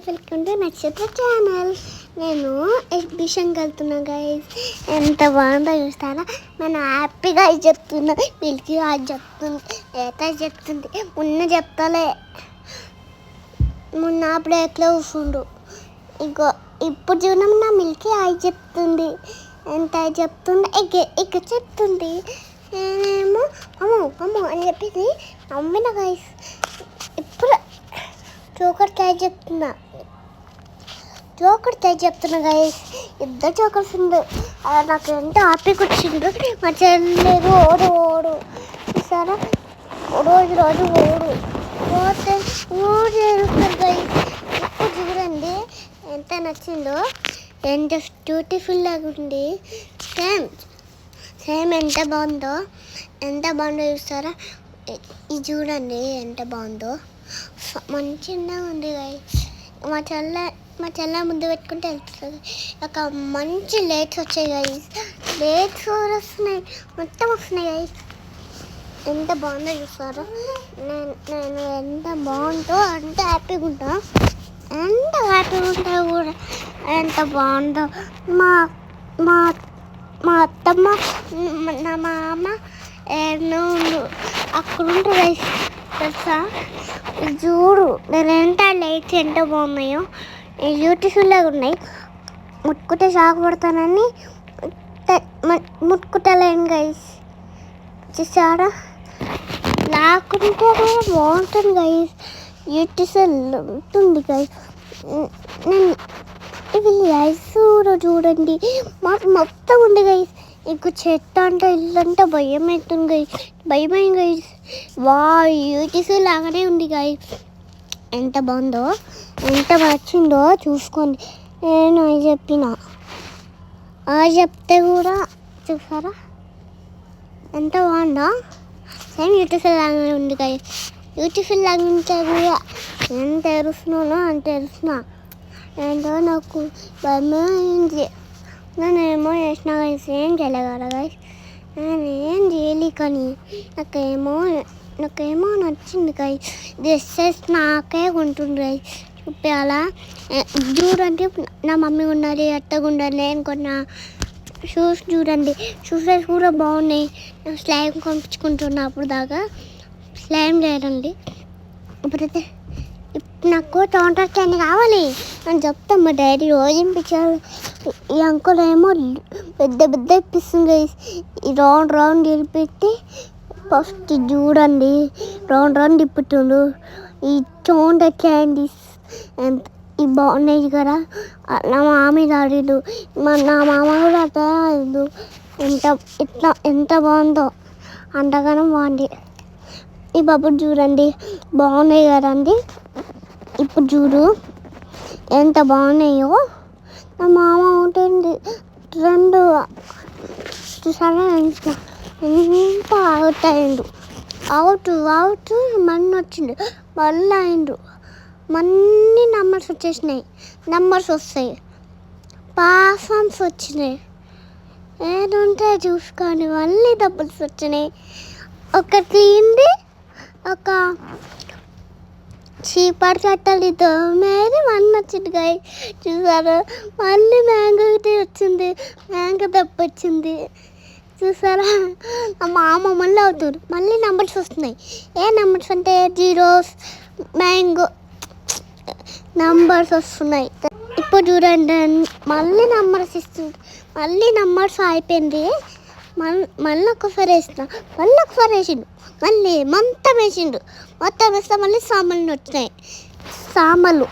Welcome to నక్షత్ర channel. నేను ఎగ్జిబిషన్కి వెళ్తున్నా గైస్. ఎంత బాగుందో చూస్తారా. నేను హ్యాపీగా చెప్తున్నా, మిల్కీ అది చెప్తుంది, ఏత చెప్తుంది, మొన్న చెప్తాలే, మొన్న అప్పుడు ఎట్లా కూర్చుండు. ఇంకో ఇప్పుడు చూడం నా మిల్కీ అది చెప్తుంది, ఎంత చెప్తుంది, ఇక చెప్తుంది. నేనేమో అమ్మో అమ్మో అని చెప్పింది నమ్మిన గైస్. ఇప్పుడు జోకర్ ట్రై చెప్తున్నా గైస్. ఇద్దరు జోకర్స్ ఉండు. నాకు ఎంత హ్యాపీగా వచ్చిండు. మా చెల్లెలు ఓడు చూసారా, రోజు పోతే ఏడుస్తారు గైస్. ఇప్పుడు చూడండి ఎంత నచ్చిందో, ఎంత బ్యూటిఫుల్ లాగా ఉంది. సేమ్ ఎంత బాగుందో చూస్తారా. ఇది చూడండి ఎంత బాగుందో, మంచిగా ఉంది గైస్. మా చెల్ల ముందు పెట్టుకుంటే వెళ్తుంది. ఒక మంచి లైట్స్ వచ్చాయి గైస్. లైట్స్ వస్తున్నాయి, మొత్తం వస్తున్నాయి గైస్. ఎంత బాగుందో చూస్తారా. నేను ఎంత బాగుందో అంత హ్యాపీగా ఉంటా, కూడా ఎంత బాగుందో. మా అత్తమ్మ నా మామ అక్కడ ఉంటారు గైస్ తెలుసా. చూడు నేను ఎంత లైట్స్ ఎంత బాగున్నాయో, బ్యూటిఫుల్ లాగా ఉన్నాయి. ముట్టుకుంటే షాక్ పడతానని ముట్టుకుంటలేను గైస్. చూసారా, లాక్కుంటే బాగుంటుంది గైస్, బ్యూటిఫుల్ ఉంటుంది గైస్. ఇవి ఐస్ చూడండి, మాకు మొత్తం ఉంది గైస్. ఇంకో చెట్టు అంటే ఇల్లు అంటే భయం అవుతుంది గైస్. బ్యూటిఫుల్ లాగానే ఉంది గైస్. ఎంత బాగుందో, ఎంత నచ్చిందో చూసుకోండి. నేను చెప్పిన చెప్తే కూడా చూసారా ఎంత బాగుందో. సేమ్ బ్యూటిఫుల్ లాగానే ఉంది గైస్. బ్యూటిఫుల్ లాగా ఉంటే కూడా ఎంత ఎరుస్తున్నానో అంత ఎరుస్తున్నా. ఏంటో నాకు భయమే అయింది. నేనేమో చేసిన గైస్, ఏం చేయలేగల గైస్. నేనేం చేయలే, కానీ నాకేమో నచ్చింది గైస్. డ్రెస్సెస్ నాకే ఉంటుంది గైస్. చూపించాలా చూడండి. నా మమ్మీ ఉన్నది, అత్తగా ఉన్నది, నేను కొన్నా. షూస్ చూడండి, షూస్ కూడా బాగున్నాయి. స్లైమ్ పంపించుకుంటున్నా అప్పుడు దాకా. స్లైమ్ లేదండి ఇప్పుడైతే. నాకు టౌంటర్ క్యాన్ కావాలి అని చెప్తాం. మా డాడీ రోజు ఇప్పించారు. ఈ అంకుల్ ఏమో పెద్ద ఇప్పిస్తుంది గైస్. ఈ రౌండ్ ఇరిపెట్టి ఫస్ట్ చూడండి, రౌండ్ ఇప్పుతుండు. ఈ టౌంటర్ క్యాండీస్ ఇవి బాగున్నాయి కదా. నా మామ ఆడిడు, నా మామ కూడా అదే ఆడిడు. ఎంత బాగుందో, అంతగానో బాగుంది. ఈ బబ్బులు చూడండి బాగున్నాయి కదండి. ఇప్పుడు చూడు ఎంత బాగున్నాయో. నా మామ ఉంటుంది రెండు చూసారా, ఎంత అవుట్ మన్ను వచ్చిండు, మళ్ళీ అయిండు. మన్ని నంబర్స్ వచ్చేసినాయి, నంబర్స్ వస్తాయి, పాఫామ్స్ వచ్చినాయి. ఏదుంటే చూసుకొని మళ్ళీ డబ్బుల్స్ వచ్చినాయి. ఒక క్లీన్ది, ఒక చీపర్ చట్టలు తోమేది మళ్ళీ వచ్చింది గాయ. చూసారా, మళ్ళీ మ్యాంగో వచ్చింది, మ్యాంగో దెబ్బ వచ్చింది. చూసారా, మా అమ్మ మళ్ళీ అవుతుంది. మళ్ళీ నెంబర్స్ వస్తున్నాయి. ఏ నెంబర్స్ అంటే జీరోస్, మ్యాంగో నంబర్స్ వస్తున్నాయి. ఇప్పుడు చూడండి మళ్ళీ నెంబర్స్ ఇస్తుంది. మళ్ళీ నెంబర్స్ అయిపోయింది. మళ్ళీ ఒకసారి వేసిన, మళ్ళీ ఒకసారి వేసిండు, మళ్ళీ మొత్తం వేసిండు. మొత్తం వేస్తే మళ్ళీ సామాన్లు వచ్చినాయి. సామాన్లు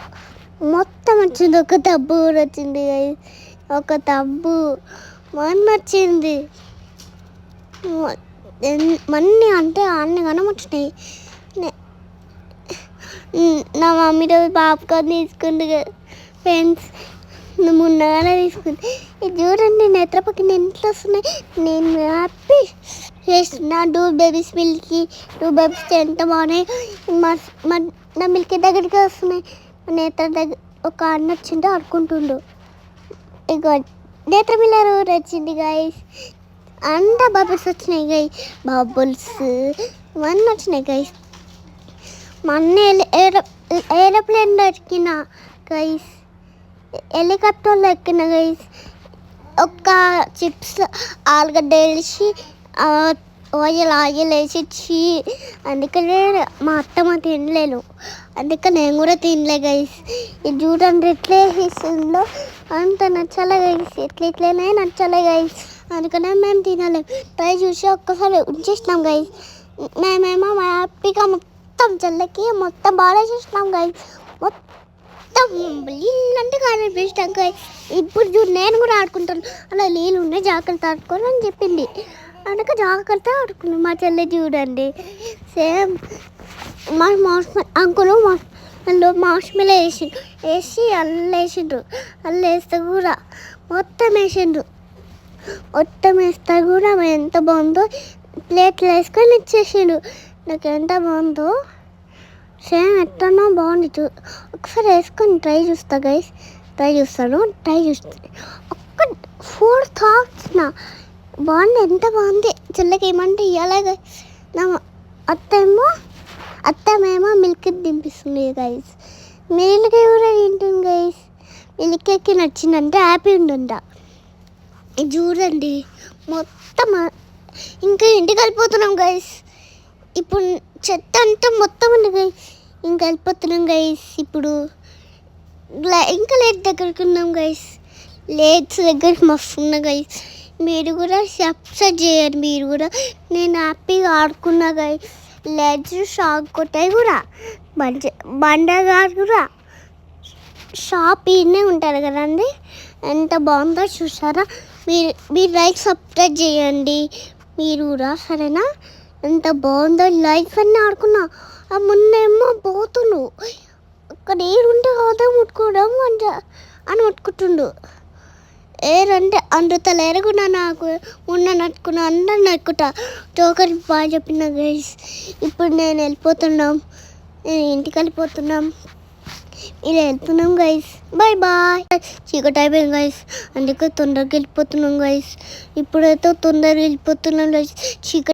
మొత్తం వచ్చింది. ఒక తబ్బు వచ్చింది, ఒక తబ్బు మొన్న వచ్చింది. మన్ని అంటే అన్ని కనం వచ్చినాయి. నా మమ్మీ రోజు పాప్కార్న్ తీసుకుంది ఫ్రెండ్స్, ముందుగానే తీసుకుంది. ఇది చూడండి నేత్రపక్కన ఎంత వస్తున్నాయి. నేను హ్యాపీ చేస్తున్నా. 2 బేబీస్ మిల్కీ, 2 బేబీస్ ఎంత బాగున్నాయి. నా మిల్కీ దగ్గరికి వస్తున్నాయి. నేత్ర దగ్గర ఒక అన్న వచ్చిండు, ఆడుకుంటుండు. ఇక నేత్ర మిల్లరు వచ్చింది గైస్. అంత బబుల్స్ వచ్చినాయి గై, బబుల్స్ ఇవన్నీ వచ్చినాయి గైస్. మొన్న ఏరోప్లేన్ దొరికిన గైస్ హెలికాప్టర్లో ఎక్కిన గైస్ ఒక్క చిప్స్ ఆలుగడ్డ వేసి ఆయిల్ వేసి అందుకనే మా అత్తమ్మ తినలేను, అందుకే నేను కూడా తినలే గైస్. ఇది చూడండి ఎట్లా వేసిందో, అంత నచ్చలే గైస్, ఎట్లనే నచ్చలే గైస్, అందుకనే మేము తినలేము. ట్రై చూసి ఒక్కసారి ఉంచేసినాం గైస్. మేమేమో హ్యాపీగా మొత్తం చెల్లెకి మొత్తం బాగా చేసినాం గైస్, మొత్తం నీళ్ళంటే కనిపిస్తాం గైస్. ఇప్పుడు చూడు నేను కూడా ఆడుకుంటాను, అలా నీళ్ళు ఉన్నాయి జాగ్రత్త ఆడుకోని అని చెప్పింది, అందుకే జాగ్రత్త ఆడుకున్నాం. మా చెల్లె చూడండి సేమ్ మా అంకులు మార్ష్మెలో వేసి వేసిండ్రు, వేస్తే కూడా మొత్తం వేస్తే కూడా ఎంత బాగుందో, ప్లేట్లు వేసుకొని ఇచ్చేసిండు. నాకు ఎంత బాగుందో, సేమ్ ఎట్టనో బాగుంది. ఒకసారి వేసుకొని ట్రై చేస్తాను ఒక్క 4 థాట్స్ బాగుంది, ఎంత బాగుంది. చెల్లెకి ఏమంటే ఇవ్వాలి గైస్. నా అత్తమేమో మిల్క్ దింపిస్తుంది గైస్, మిల్క్ కూడా తింటుంది గైస్. మిల్క్కి నచ్చిందంటే హ్యాపీ ఉందంట. చూడండి మొత్తం ఇంకా ఇంటికి వెళ్ళిపోతున్నాం గైస్. ఇప్పుడు చెత్త అంతా మొత్తం ఉంది గైస్, ఇంకా వెళ్ళిపోతున్నాం గైస్. ఇప్పుడు ఇంకా లేట్ దగ్గరికి ఉన్నాం గైస్, లేట్స్ దగ్గరికి మస్తు ఉన్నా గైస్. మీరు కూడా సబ్స్క్రైబ్ చేయండి, మీరు కూడా. నేను హ్యాపీగా ఆడుకున్నా గైస్. లేట్స్ షాక్ కొట్టాయి కూడా, బండగారు కూడా షాప్ ఈయనే ఉంటారు కదండి, ఎంత బాగుందో చూసారా. మీరు లైక్ సబ్స్క్రైబ్ చేయండి మీరు కూడా, సరేనా. ఎంత బాగుందో లైఫ్ అన్నీ ఆడుకున్నా. మొన్నేమో పోతుండు అక్కడ ఏడుంటే అదే ముట్టుకోవడం అని ముట్టుకుంటుండు. ఏరంటే అందుతలేరు కూడా, నాకు ఉన్న నట్టుకున్నా అందరు నట్టుకుంటా. జోకర్ బాగా చెప్పిన గైస్. ఇప్పుడు నేను ఇంటికి వెళ్ళిపోతున్నాం, ఇలా వెళ్తున్నాం గైస్. బాయ్. చీకటి అయిపోయింది గైస్, అందుకే తొందరగా వెళ్ళిపోతున్నాం గైస్. ఇప్పుడైతే తొందరగా వెళ్ళిపోతున్నాం గైస్. చీకటి